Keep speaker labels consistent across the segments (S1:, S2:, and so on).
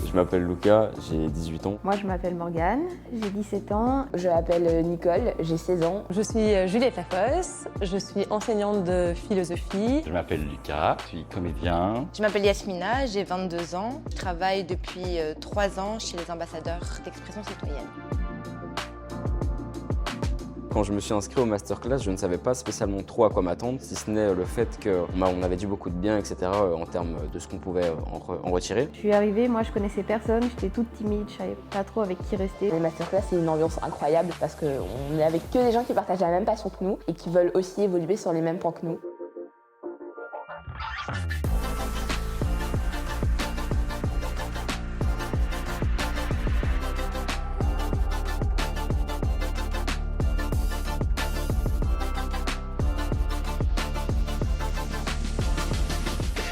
S1: Je m'appelle Lucas, j'ai 18 ans.
S2: Moi, je m'appelle Morgane, j'ai 17 ans.
S3: Je m'appelle Nicole, j'ai 16 ans.
S4: Je suis Juliette Lafosse, je suis enseignante de philosophie.
S5: Je m'appelle Lucas, je suis comédien.
S6: Je m'appelle Yasmina, j'ai 22 ans. Je travaille depuis 3 ans chez les ambassadeurs d'expression citoyenne.
S1: Quand je me suis inscrit au masterclass, je ne savais pas spécialement trop à quoi m'attendre, si ce n'est le fait qu'on avait dit beaucoup de bien, etc. en termes de ce qu'on pouvait en retirer.
S2: Je suis arrivée, moi je connaissais personne, j'étais toute timide, je savais pas trop avec qui rester.
S3: Les masterclass, c'est une ambiance incroyable parce qu'on est avec que des gens qui partagent la même passion que nous et qui veulent aussi évoluer sur les mêmes points que nous.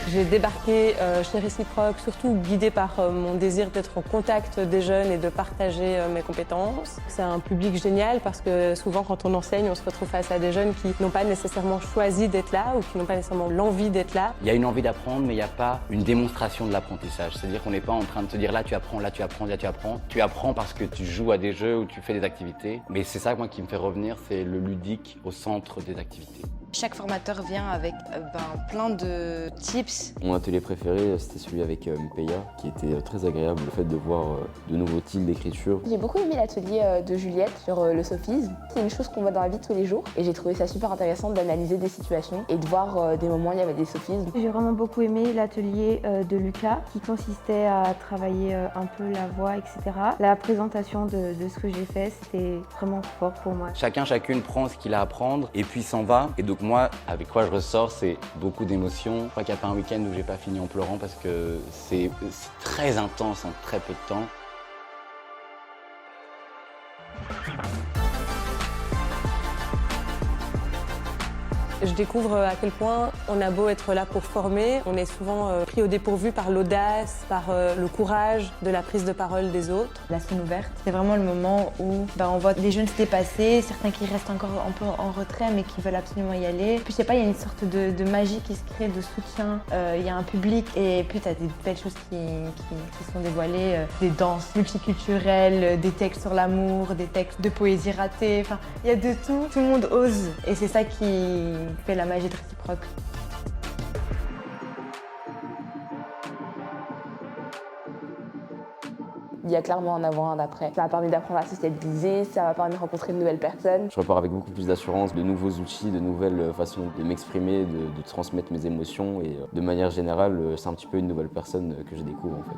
S4: J'ai débarqué chez Réciproque, surtout guidée par mon désir d'être en contact des jeunes et de partager mes compétences. C'est un public génial parce que souvent quand on enseigne, on se retrouve face à des jeunes qui n'ont pas nécessairement choisi d'être là ou qui n'ont pas nécessairement l'envie d'être là.
S5: Il y a une envie d'apprendre, mais il n'y a pas une démonstration de l'apprentissage. C'est-à-dire qu'on n'est pas en train de te dire là tu apprends, là tu apprends, là tu apprends. Tu apprends parce que tu joues à des jeux ou tu fais des activités. Mais c'est ça moi qui me fait revenir, c'est le ludique au centre des activités.
S6: Chaque formateur vient avec plein de tips.
S1: Mon atelier préféré, c'était celui avec Mpeya, qui était très agréable, le fait de voir de nouveaux styles d'écriture.
S3: J'ai beaucoup aimé l'atelier de Juliette sur le sophisme. C'est une chose qu'on voit dans la vie de tous les jours et j'ai trouvé ça super intéressant d'analyser des situations et de voir des moments où il y avait des sophismes.
S2: J'ai vraiment beaucoup aimé l'atelier de Lucas qui consistait à travailler un peu la voix, etc. La présentation de ce que j'ai fait, c'était vraiment fort pour moi.
S5: Chacune prend ce qu'il a à apprendre et puis s'en va. Et donc moi, avec quoi je ressors, c'est beaucoup d'émotions. Je crois qu'il n'y a pas un week-end où j'ai pas fini en pleurant parce que c'est très intense en très peu de temps.
S4: Je découvre à quel point on a beau être là pour former, on est souvent pris au dépourvu par l'audace, par le courage de la prise de parole des autres.
S7: La scène ouverte, c'est vraiment le moment où on voit les jeunes se dépasser, certains qui restent encore un peu en retrait mais qui veulent absolument y aller. Puis je sais pas, il y a une sorte de magie qui se crée, de soutien, il y a un public et puis tu as des belles choses qui sont dévoilées, des danses multiculturelles, des textes sur l'amour, des textes de poésie ratée, enfin il y a de tout le monde ose et c'est ça qui fait la magie de Réciproque.
S3: Il y a clairement un avant et un après. Ça m'a permis d'apprendre à socialiser, ça m'a permis de rencontrer de nouvelles personnes.
S1: Je repars avec beaucoup plus d'assurance, de nouveaux outils, de nouvelles façons de m'exprimer, de transmettre mes émotions et de manière générale, c'est un petit peu une nouvelle personne que je découvre en fait.